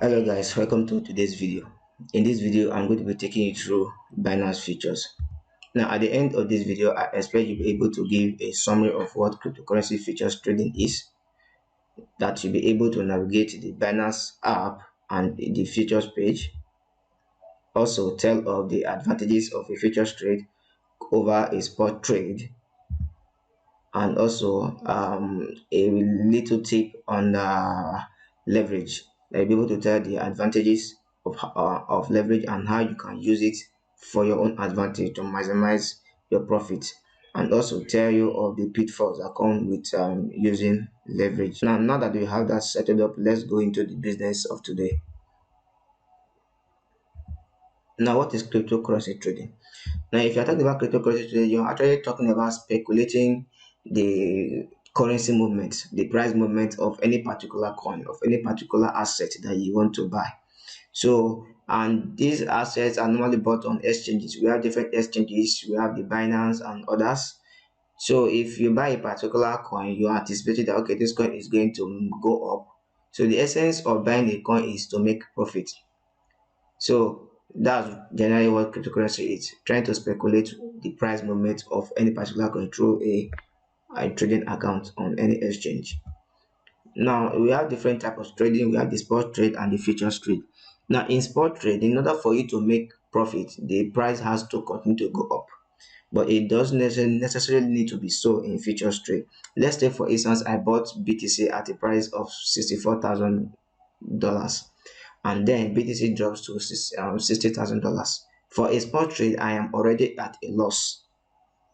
Hello guys, welcome to today's video. In this video, I'm going to be taking you through Binance Futures. Now, at the end of this video, I expect you'll be able to give a summary of what cryptocurrency futures trading is, that you'll be able to navigate the Binance app and the futures page. Also, tell of the advantages of a futures trade over a spot trade, and also a little tip on leverage. I'll be able to tell the advantages of leverage and how you can use it for your own advantage to maximize your profit, and also tell you of the pitfalls that come with using leverage. Now that we have that settled up, let's go into the business of today. Now, what is cryptocurrency trading? Now, if you're talking about cryptocurrency trading, you're actually talking about speculating the currency movement, the price movement of any particular coin, of any particular asset that you want to buy. So, and these assets are normally bought on exchanges. We have different exchanges, we have the Binance and others. So, if you buy a particular coin, you anticipate that okay, this coin is going to go up. So, the essence of buying a coin is to make profit. So that's generally what cryptocurrency is, trying to speculate the price movement of any particular coin through a trading account on any exchange. Now we have different types of trading. We have the spot trade and the futures trade. Now in spot trade, in order for you to make profit, the price has to continue to go up. But it doesn't necessarily need to be so in futures trade. Let's say for instance, I bought BTC at a price of $64,000, and then BTC drops to $60,000. For a spot trade, I am already at a loss.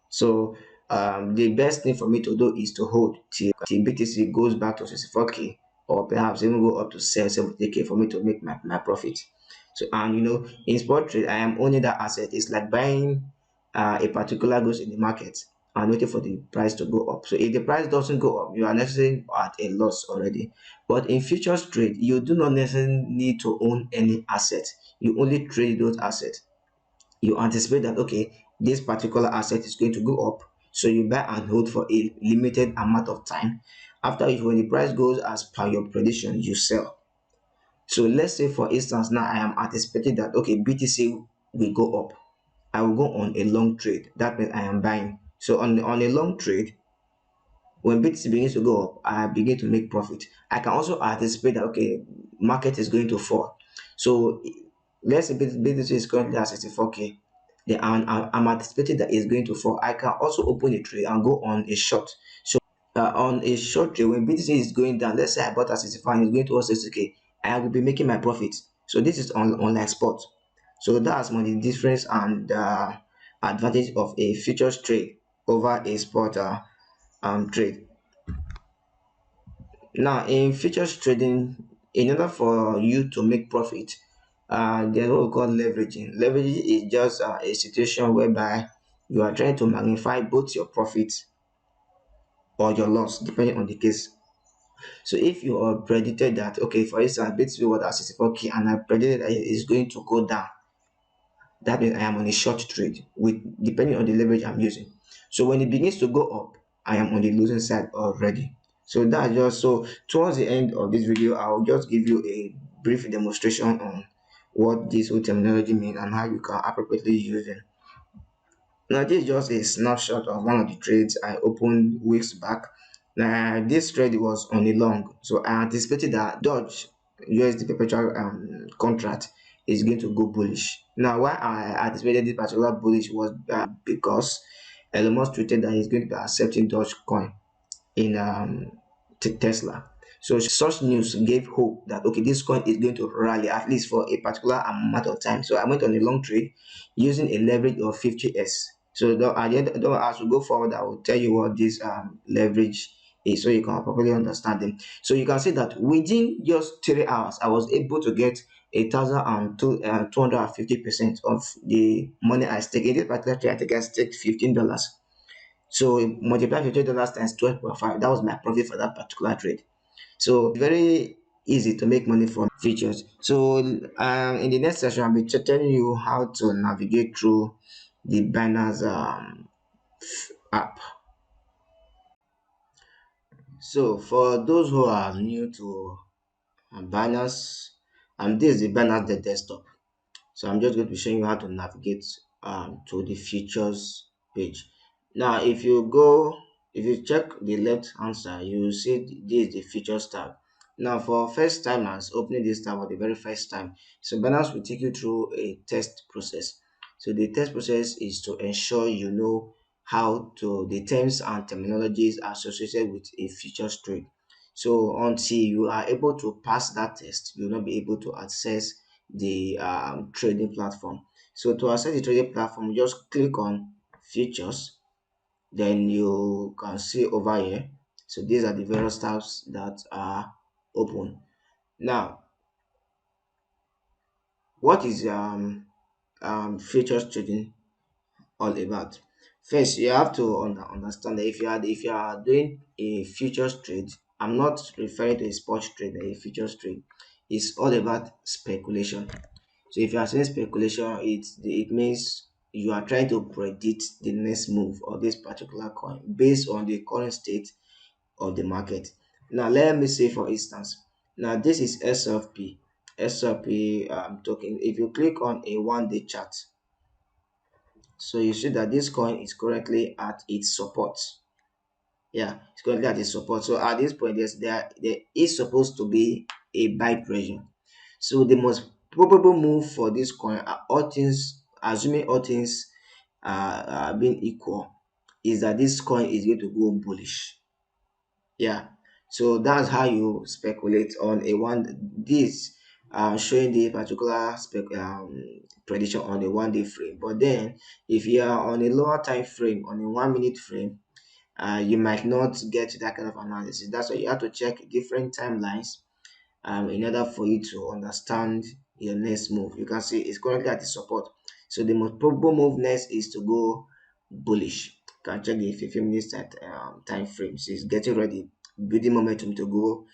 So the best thing for me to do is to hold till BTC goes back to 64K, or perhaps even go up to 70K for me to make my profit. So, and in spot trade, I am owning that asset. It's like buying a particular goods in the market and waiting for the price to go up. So if the price doesn't go up, you are necessarily at a loss already. But in futures trade, you do not necessarily need to own any asset. You only trade those assets. You anticipate that okay, this particular asset is going to go up, so you buy and hold for a limited amount of time. After which, when the price goes as per your prediction, you sell. So let's say for instance, now I am anticipating that okay, BTC will go up. I will go on a long trade. That means I am buying. So on a long trade, when BTC begins to go up, I begin to make profit. I can also anticipate that okay, market is going to fall. So let's say BTC is currently at 64K. Then I'm anticipating that it's going to fall. I can also open a trade and go on a short. So on a short trade, when BTC is going down, let's say I bought at 65 and it's going towards 60K, I will be making my profit. So this is on like spot. So that's one of the difference and advantage of a futures trade over a spot trade. Now, in futures trading, in order for you to make profit, there's what we call leveraging. Leveraging is just a situation whereby you are trying to magnify both your profit or your loss, depending on the case. So, if you are predicted that, okay, for instance, Bitcoin was at 64K and I predicted that it is going to go down, that means I am on a short trade with depending on the leverage I'm using. So when it begins to go up, I am on the losing side already. So that's just so towards the end of this video, I'll just give you a brief demonstration on what this whole terminology means and how you can appropriately use it. Now this is just a snapshot of one of the trades I opened weeks back. Now this trade was on a long, so I anticipated that Dodge USD perpetual contract is going to go bullish. Now why I anticipated this particular bullish was because Elon Musk tweeted that he's going to be accepting Dogecoin in Tesla. So such news gave hope that okay, this coin is going to rally at least for a particular amount of time. So I went on a long trade using a leverage of 50s. So at the end, as we go forward, I will tell you what this leverage is, so you can properly understand them. So you can see that within just 3 hours, I was able to get 250% of the money I staked in this particular trade. I think I staked $15. So multiply $50 times 12.5. That was my profit for that particular trade. So very easy to make money from features. So in the next session, I'll be telling you how to navigate through the Binance app. So for those who are new to Binance, And this is the Binance the desktop. So I'm just going to be showing you how to navigate to the features page. Now, if you check the left hand side, you will see this is the features tab. Now, for first timers opening this tab for the very first time, so Binance will take you through a test process. So the test process is to ensure you know how to the terms and terminologies associated with a futures trade. So until you are able to pass that test, you will not be able to access the trading platform. So to access the trading platform, just click on futures, then you can see over here. So these are the various tabs that are open. Now, what is futures trading all about? First, you have to understand that if you are doing a futures trade, I'm not referring to a spot trade, a futures trade. It's all about speculation. So if you are saying speculation, it means you are trying to predict the next move of this particular coin based on the current state of the market. Now let me say for instance, now this is SLP. SLP token. If you click on a 1 day chart, so you see that this coin is currently at its support. Yeah, it's currently at its support. So at this point, there is supposed to be a buy pressure. So the most probable move for this coin, are all things, assuming all things being equal, is that this coin is going to go bullish. Yeah. So that's how you speculate on a one. This showing the particular prediction on a 1 day frame. But then, if you are on a lower time frame, on a 1 minute frame, you might not get that kind of analysis. That's why you have to check different timelines in order for you to understand your next move. You can see it's currently at the support. So the most probable move next is to go bullish. You can check the 15 minutes time frame. So it's getting ready, building momentum to go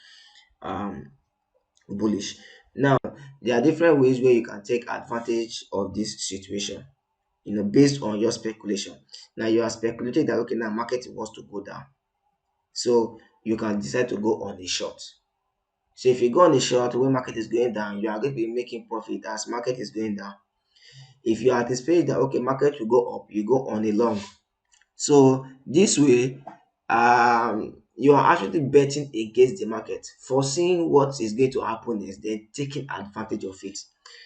bullish. Now, there are different ways where you can take advantage of this situation, based on your speculation. Now you are speculating that okay, now market wants to go down. So you can decide to go on a short. So if you go on a short when market is going down, you are going to be making profit as market is going down. If you anticipate that okay, market will go up, you go on a long. So this way, you are actually betting against the market, foreseeing what is going to happen is then taking advantage of it.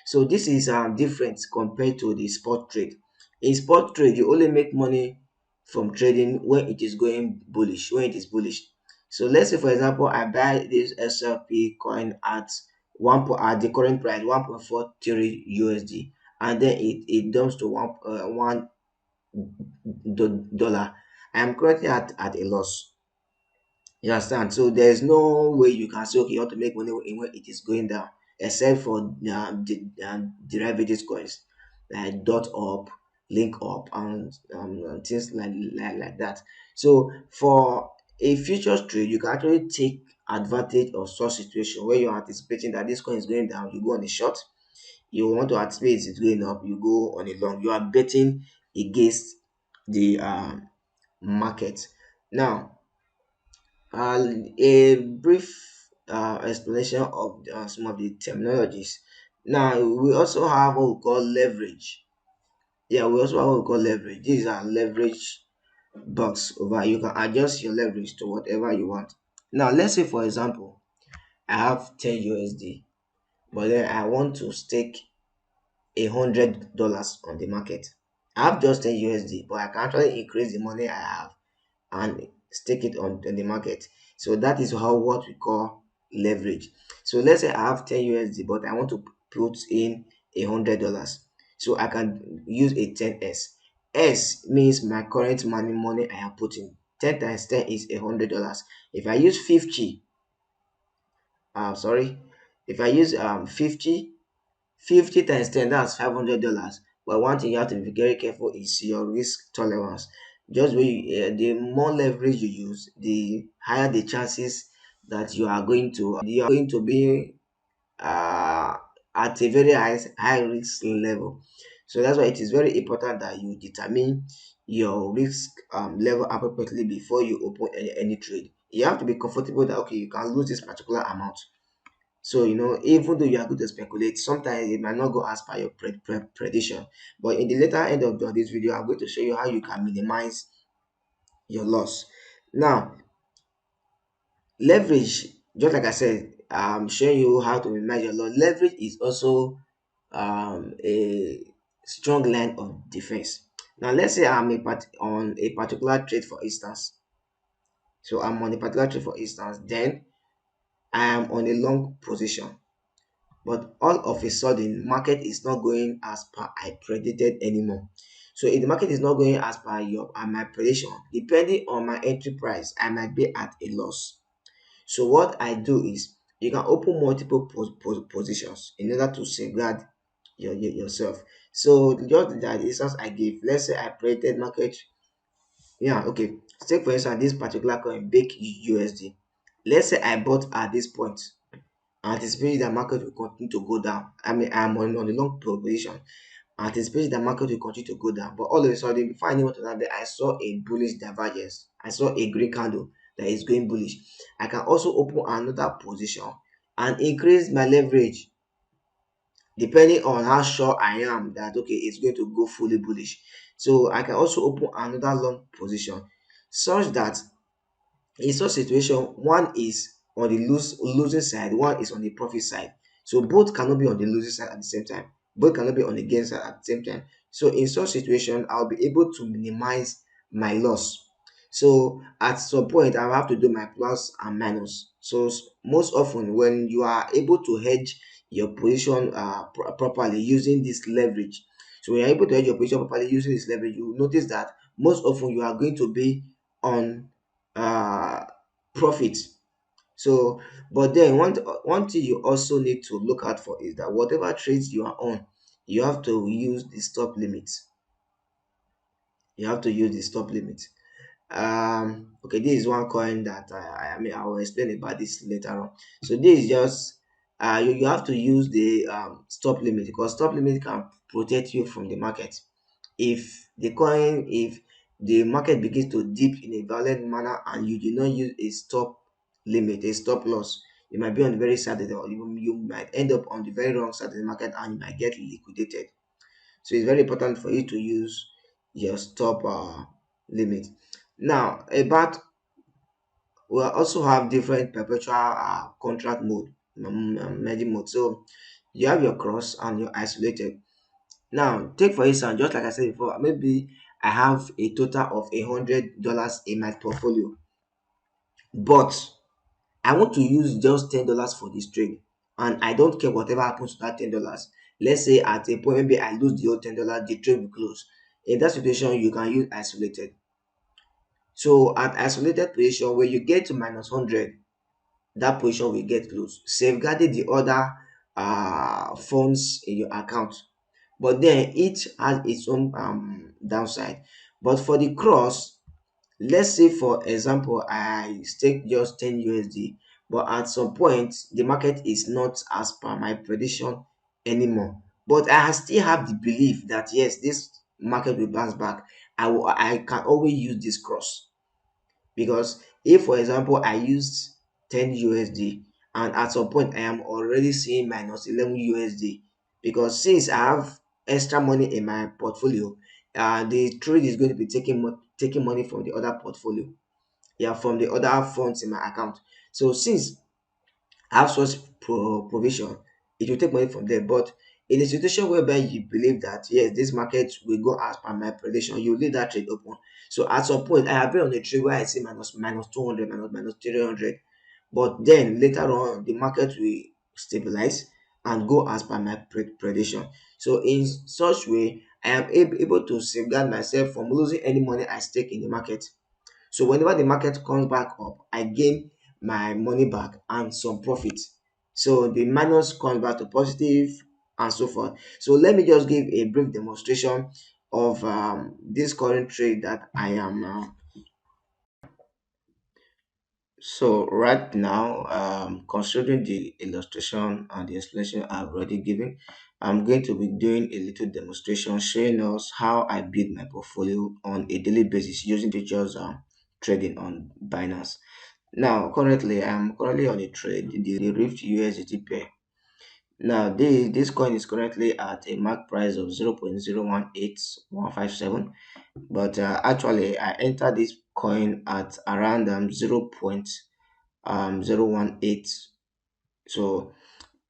So this is different compared to the spot trade. In spot trade, you only make money from trading when it is going bullish, when it is bullish. So let's say for example, I buy this SLP coin at at the current price 1.43 USD, and then it dumps to one dollar. I am currently at a loss. You understand? So there's no way you can say okay, you want to make money when it is going down, except for the derivatives coins like dot up, link up, and things like that. So for a futures trade, you can actually take advantage of such situation where you're anticipating that this coin is going down, you go on a short. You want to anticipate it's going up, you go on a long. You are betting against the market. Now, a brief explanation of some of the terminologies. Now, we also have what we call leverage. Yeah, we also have what we call leverage. These are leverage box over. You can adjust your leverage to whatever you want. Now, let's say for example, I have 10 USD, but then I want to stake $100 on the market. I have just 10 USD, but I can actually increase the money I have and stake it on the market. So that is how what we call leverage. So let's say I have 10 USD, but I want to put in $100. So I can use a 10s. S means my current money I have put in. 10 times 10 is $100. If I use 50, sorry, if I use 50 times 10, that's $500. But one thing you have to be very careful is your risk tolerance. Just when the more leverage you use, the higher the chances that you are going to be uh, at a very high risk level. So that's why it is very important that you determine your risk level appropriately before you open any trade. You have to be comfortable that okay, you can lose this particular amount. So, even though you are good to speculate, sometimes it might not go as per your prediction. But in the later end of this video, I'm going to show you how you can minimize your loss. Now, leverage, just like I said, I'm showing you how to minimize your loss. Leverage is also a strong line of defense. Now, let's say I'm on a particular trade, for instance. So I'm on a particular trade, for instance, then I am on a long position. But all of a sudden, market is not going as per I predicted anymore. So if the market is not going as per my prediction, depending on my entry price, I might be at a loss. So what I do is you can open multiple positions in order to safeguard yourself. So just that instance I give, let's say I predicted market. Yeah, okay. Take for instance this particular coin, bake USD. Let's say I bought at this point, anticipating that market will continue to go down. I mean, I'm on a long position, anticipating that market will continue to go down. But all of a sudden, before I knew what was happening, I saw a bullish divergence. I saw a grey candle that is going bullish. I can also open another position and increase my leverage depending on how sure I am that okay, it's going to go fully bullish. So I can also open another long position such that in such situation, one is on the losing side, one is on the profit side. So both cannot be on the losing side at the same time. Both cannot be on the gain side at the same time. So in such situation, I'll be able to minimize my loss. So at some point, I'll have to do my plus and minus. So most often, when you are able to hedge your position properly using this leverage, so when you're able to hedge your position properly using this leverage, you will notice that most often you are going to be on uh profit. So but then one thing you also need to look out for is that whatever trades you are on, you have to use the stop limit. You have to use the stop limit. Okay, this is one coin that I mean I will explain about this later on. So this is just you have to use the stop limit, because stop limit can protect you from the market. If the market begins to dip in a violent manner and you do not use a stop limit, a stop loss, you might be on the very side of the, or you might end up on the very wrong side of the market and you might get liquidated. So it's very important for you to use your stop limit. Now, about we also have different perpetual contract mode, merging mode. So you have your cross and your isolated. Now, take for instance, just like I said before, maybe I have a total of $100 in my portfolio, but I want to use just $10 for this trade, and I don't care whatever happens to that $10. Let's say at a point maybe I lose the whole $10, the trade will close. In that situation, you can use isolated. So at isolated position, when you get to minus 100, that position will get closed, safeguarding the other funds in your account. But then each has its own downside. But for the cross, let's say for example I stake just 10 USD, but at some point the market is not as per my prediction anymore, but I still have the belief that yes, this market will bounce back. I can always use this cross, because if for example I used 10 USD and at some point I am already seeing minus 11 USD, because since I have extra money in my portfolio, the trade is going to be taking money from the other portfolio, yeah, from the other funds in my account. So since I have such provision, it will take money from there. But in a situation whereby you believe that yes, this market will go as per my prediction, you leave that trade open. So at some point, I have been on a trade where I see minus 200, minus 300, but then later on the market will stabilize and go as per my prediction. So in such way, I am able to safeguard myself from losing any money I stake in the market. So whenever the market comes back up, I gain my money back and some profit. So the minus comes back to positive and so forth. So let me just give a brief demonstration of this current trade that I am So right now, considering the illustration and the explanation I've already given, I'm going to be doing a little demonstration showing us how I build my portfolio on a daily basis using futures trading on Binance. Now, currently, I'm currently on a trade, the Rift USDT pair. Now, this coin is currently at a mark price of 0.018157, but actually, I entered this coin at around 0.018. So,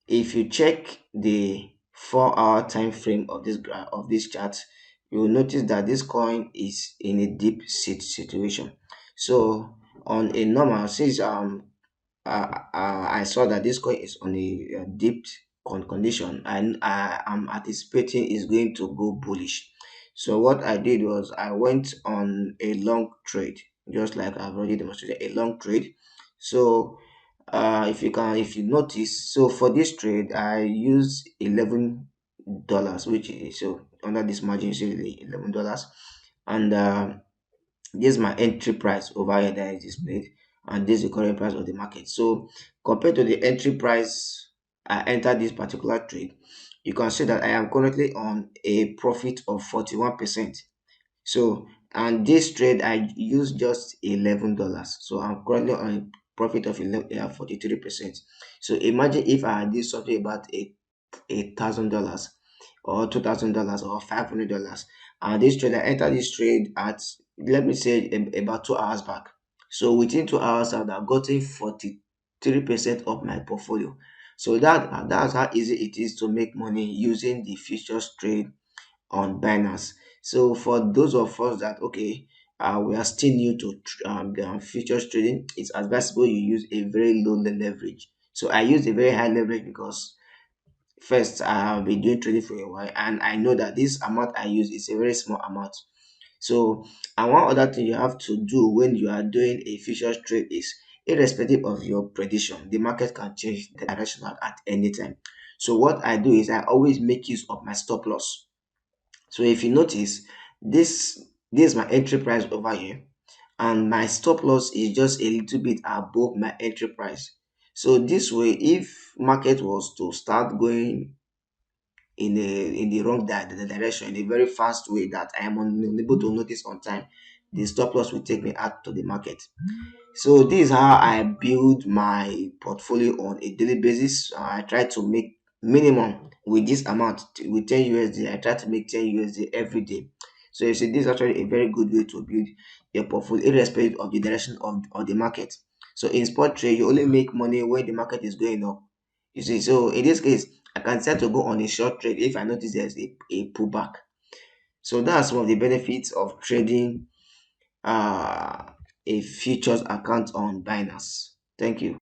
if you check the 4-hour time frame of this chart, you will notice that this coin is in a deep situation. So, on a normal, since I saw that this coin is on a dipped condition, and I am anticipating is going to go bullish. So what I did was I went on a long trade, just like I've already demonstrated a long trade. So if you notice, so for this trade I used $11, which is so under this margin, you see the $11, and this is my entry price over here that is displayed, and this is the current price of the market. So compared to the entry price I entered this particular trade, you can see that I am currently on a profit of 41%. So, and this trade I used just $11. So I'm currently on a profit of 43%. So imagine if I did something about $1,000 or $2,000 or $500, and this trade I entered this trade at, let me say, about 2 hours back. So within 2 hours I would have gotten 43% of my portfolio. So that's how easy it is to make money using the futures trade on Binance. So for those of us that, okay, we are still new to the futures trading, it's advisable you use a very low leverage. So I use a very high leverage because first I have been doing trading for a while, and I know that this amount I use is a very small amount. So, and one other thing you have to do when you are doing a futures trade is, irrespective of your prediction, the market can change the direction at any time. So what I do is I always make use of my stop loss. So if you notice, this is my entry price over here, and my stop loss is just a little bit above my entry price. So this way, if market was to start going in the wrong direction, in a very fast way that I am unable to notice on time, the stop loss will take me out to the market. So this is how I build my portfolio on a daily basis. I try to make minimum with this amount, with 10 USD. I try to make 10 USD every day. So you see, this is actually a very good way to build your portfolio, irrespective of the direction of the market. So in spot trade, you only make money when the market is going up. You see, so in this case, I can decide to go on a short trade if I notice there's a pullback. So that's one of the benefits of trading uh, a futures account on Binance. Thank you.